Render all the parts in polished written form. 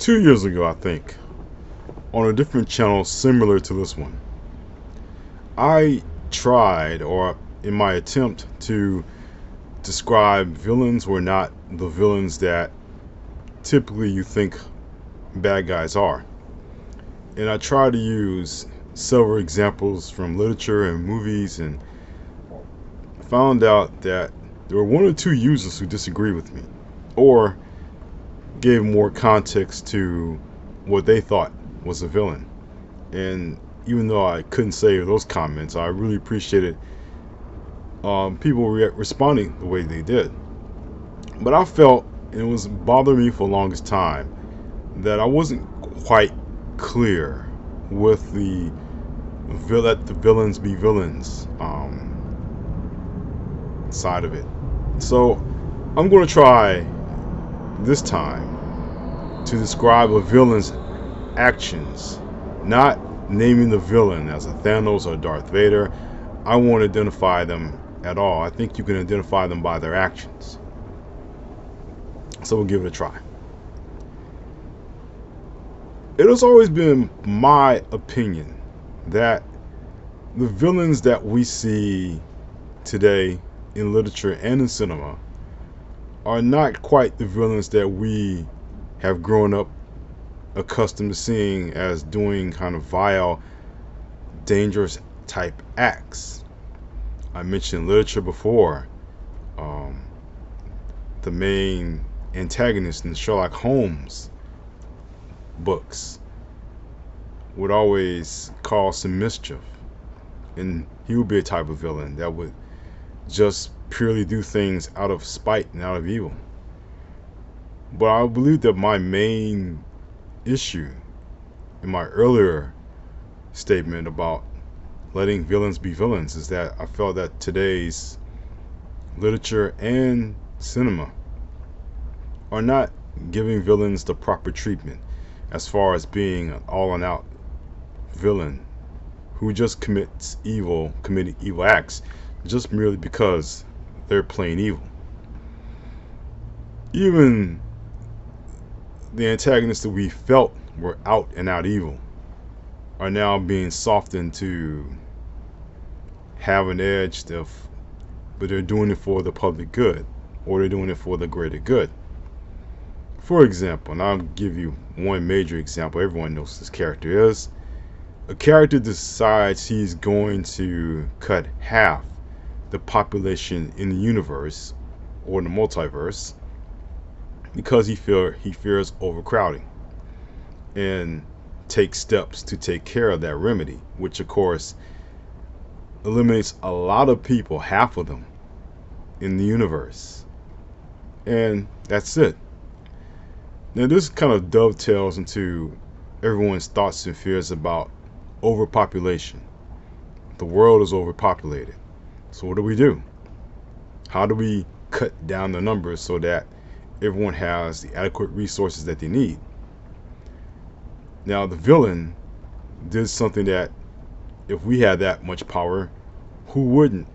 2 years ago, I think, on a different channel similar to this one, I tried, or in my attempt to describe villains were not the villains that typically you think bad guys are. And I tried to use several examples from literature and movies and found out that there were one or two users who disagreed with me or gave more context to what they thought was a villain. And even though I couldn't say those comments, I really appreciated people responding the way they did. But I felt, and it was bothering me for the longest time, that I wasn't quite clear with the let the villains be villains side of it. So I'm going to try this time to describe a villain's actions, not naming the villain as a Thanos or Darth Vader. I won't identify them at all. I think you can identify them by their actions. So we'll give it a try. It has always been my opinion that the villains that we see today in literature and in cinema are not quite the villains that we have grown up accustomed to seeing as doing kind of vile, dangerous type acts. I mentioned literature before. The main antagonist in the Sherlock Holmes books would always cause some mischief, and he would be a type of villain that would just purely do things out of spite and out of evil. But I believe that my main issue in my earlier statement about letting villains be villains is that I felt that today's literature and cinema are not giving villains the proper treatment as far as being an all-and-out villain who just committing evil acts just merely because they're plain evil. Even the antagonists that we felt were out and out evil are now being softened to have an edge, but they're doing it for the public good, or they're doing it for the greater good. For example, and I'll give you one major example, everyone knows this character is. A character decides he's going to cut half the population in the universe or the multiverse because he fears overcrowding, and takes steps to take care of that remedy, which of course eliminates a lot of people, half of them in the universe. And that's it. Now this kind of dovetails into everyone's thoughts and fears about overpopulation. The world is overpopulated. So what do? How do we cut down the numbers so that everyone has the adequate resources that they need? Now the villain did something that, if we had that much power, who wouldn't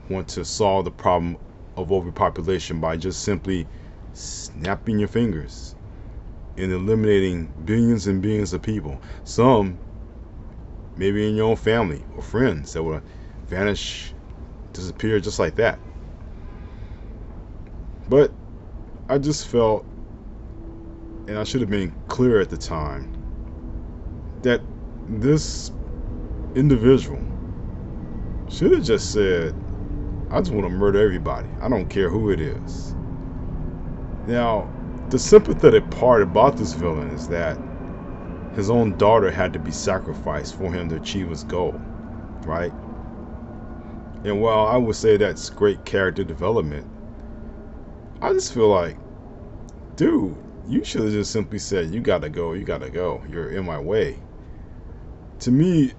want to solve the problem of overpopulation by just simply snapping your fingers and eliminating billions and billions of people? Some maybe in your own family or friends that will vanish, disappear just like that. But I just felt, and I should have been clear at the time, that this individual should have just said, I just want to murder everybody. I don't care who it is. Now, the sympathetic part about this villain is that his own daughter had to be sacrificed for him to achieve his goal, right? And while I would say that's great character development, I just feel like, dude, you should have just simply said, you gotta go, you're in my way. To me,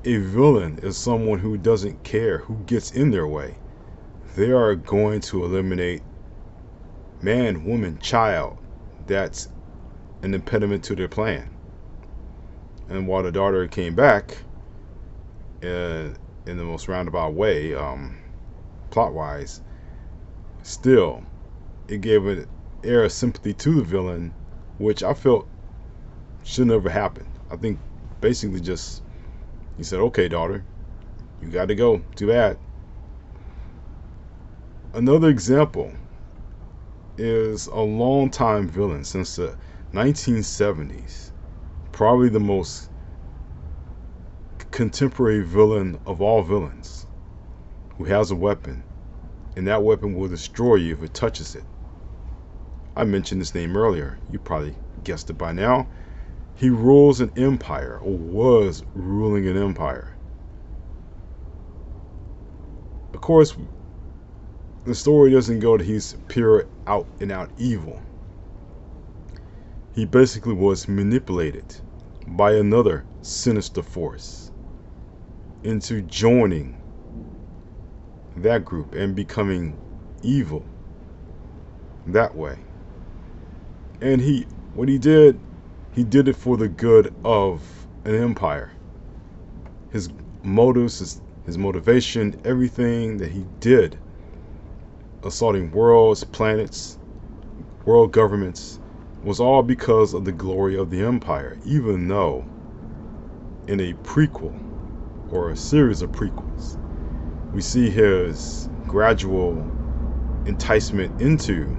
a villain is someone who doesn't care who gets in their way. They are going to eliminate man, woman, child that's an impediment to their plan. And while the daughter came back in the most roundabout way, plot-wise, still, it gave an air of sympathy to the villain, which I felt should never happen. I think basically just he said, "Okay, daughter, you got to go. Too bad." Another example is a long-time villain since the 1970s, probably the most contemporary villain of all villains, who has a weapon, and that weapon will destroy you if it touches it. I mentioned his name earlier. You probably guessed it by now. He rules an empire, or was ruling an empire. Of course, the story doesn't go that he's pure out and out evil. He basically was manipulated by another sinister force into joining that group and becoming evil that way. And what he did it for the good of an empire. His motives, his motivation, everything that he did, assaulting worlds, planets, world governments, was all because of the glory of the empire, even though in a prequel, or a series of prequels, we see his gradual enticement into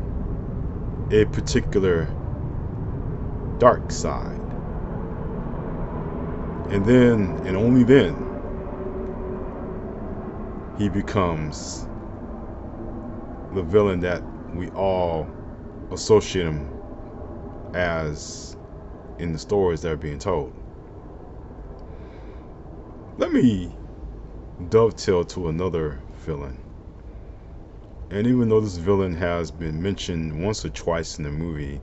a particular dark side. And then, and only then, he becomes the villain that we all associate him as in the stories that are being told. Let me dovetail to another villain. And even though this villain has been mentioned once or twice in the movie,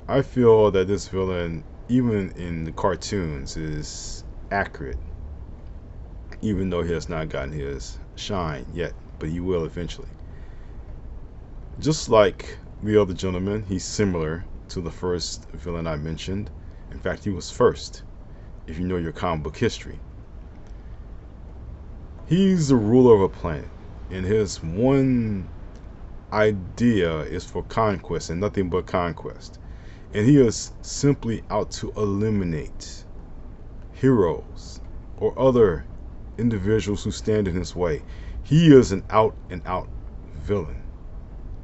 I feel that this villain, even in the cartoons, is accurate. Even though he has not gotten his shine yet, but he will eventually. Just like the other gentleman, he's similar to the first villain I mentioned. In fact, he was first, if you know your comic book history. He's the ruler of a planet, and his one idea is for conquest and nothing but conquest. And he is simply out to eliminate heroes or other individuals who stand in his way. He is an out and out villain,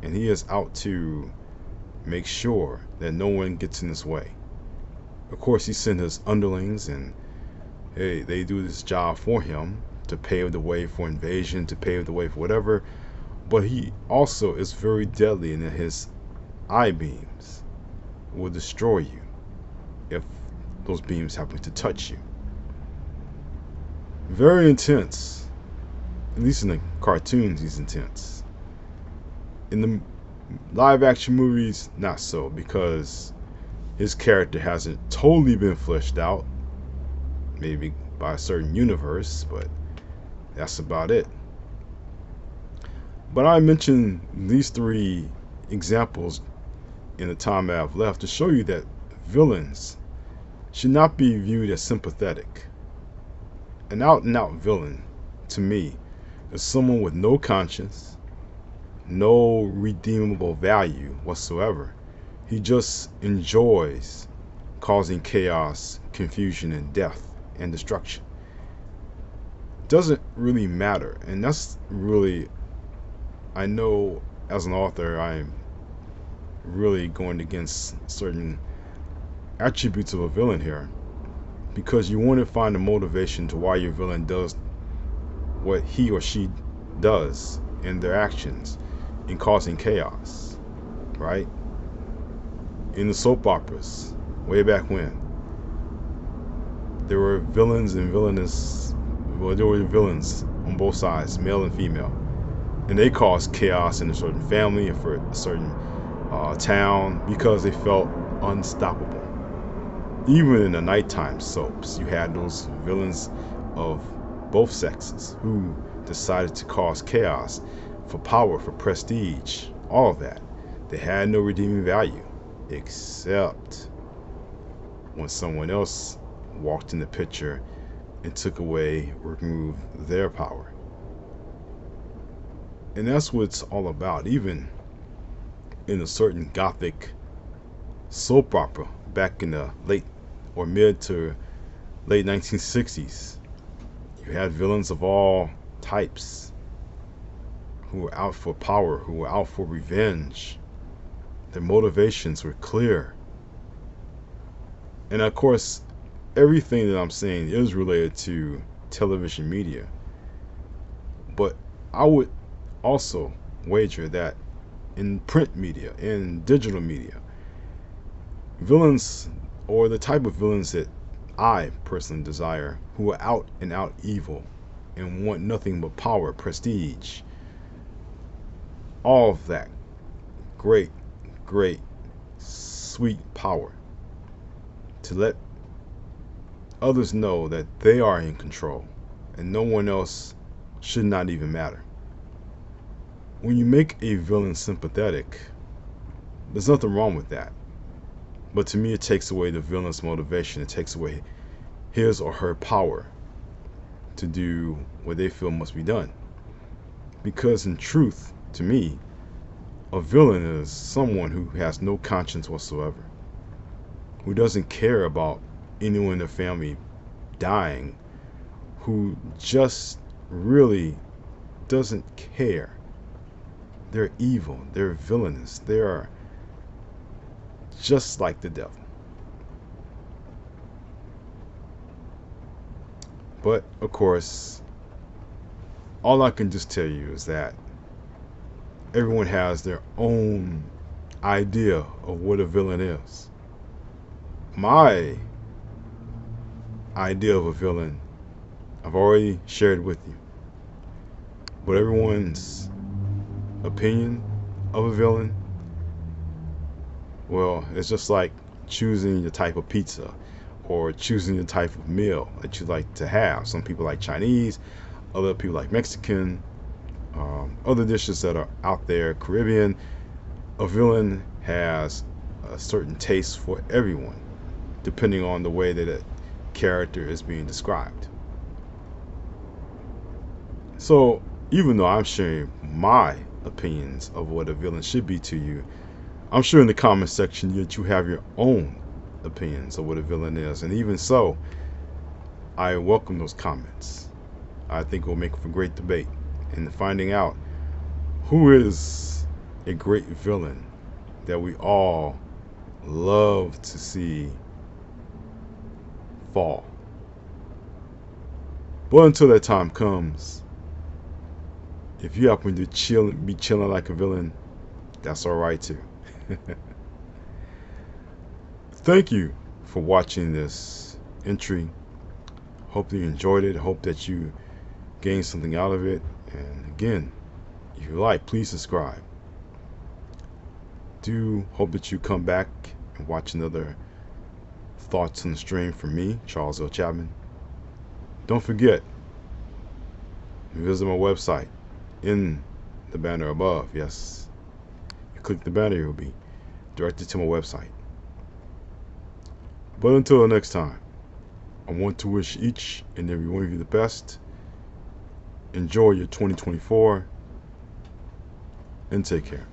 and he is out to make sure that no one gets in his way. Of course, he sent his underlings, and they do this job for him to pave the way for invasion, to pave the way for whatever. But he also is very deadly, and his eye beams will destroy you if those beams happen to touch you. Very intense. At least in the cartoons, he's intense. In the live action movies, not so, because his character hasn't totally been fleshed out. Maybe by a certain universe, but that's about it. But I mentioned these three examples in the time I have left to show you that villains should not be viewed as sympathetic. An out and out villain, to me, is someone with no conscience, no redeemable value whatsoever. He just enjoys causing chaos, confusion, and death and destruction. Doesn't really matter. And that's really, I know as an author, I'm really going against certain attributes of a villain here, because you want to find a motivation to why your villain does what he or she does in their actions in causing chaos, right? In the soap operas, way back when, there were villains and villainous, well, there were villains on both sides, male and female, and they caused chaos in a certain family and for a certain town because they felt unstoppable. Even in the nighttime soaps, you had those villains of both sexes who decided to cause chaos for power, for prestige, all of that. They had no redeeming value, except when someone else walked in the picture and took away, removed their power. And that's what it's all about. Even in a certain gothic soap opera back in the late or mid to late 1960s. You had villains of all types who were out for power, who were out for revenge. Their motivations were clear. And of course, everything that I'm saying is related to television media. But I would also wager that in print media, in digital media, villains, or the type of villains that I personally desire, who are out and out evil and want nothing but power, prestige, all of that great, great, sweet power to let others know that they are in control and no one else should not even matter. When you make a villain sympathetic, there's nothing wrong with that. But to me, it takes away the villain's motivation. It takes away his or her power to do what they feel must be done. Because in truth, to me, a villain is someone who has no conscience whatsoever, who doesn't care about anyone in the family dying, who just really doesn't care. They're evil, they're villainous, they are just like the devil. But of course, all I can just tell you is that everyone has their own idea of what a villain is. My idea of a villain, I've already shared with you. But everyone's opinion of a villain, well, it's just like choosing the type of pizza or choosing the type of meal that you like to have. Some people like Chinese, other people like Mexican, other dishes that are out there, Caribbean. A villain has a certain taste for everyone, depending on the way that a character is being described. So even though I'm sharing my opinions of what a villain should be to you, I'm sure in the comment section that you have your own opinions of what a villain is. And even so, I welcome those comments. I think it will make for great debate in finding out who is a great villain that we all love to see fall. But until that time comes, if you happen to be chilling like a villain, that's alright too. Thank you for watching this entry. Hope that you enjoyed it. Hope that you gained something out of it. And again, if you like, please subscribe. Do hope that you come back and watch another Thoughts on the Stream from me, Charles L. Chapman. Don't forget, visit my website in the banner above. Yes, you click the banner, you'll be directed to my website. But until next time, I want to wish each and every one of you the best. Enjoy your 2024 and take care.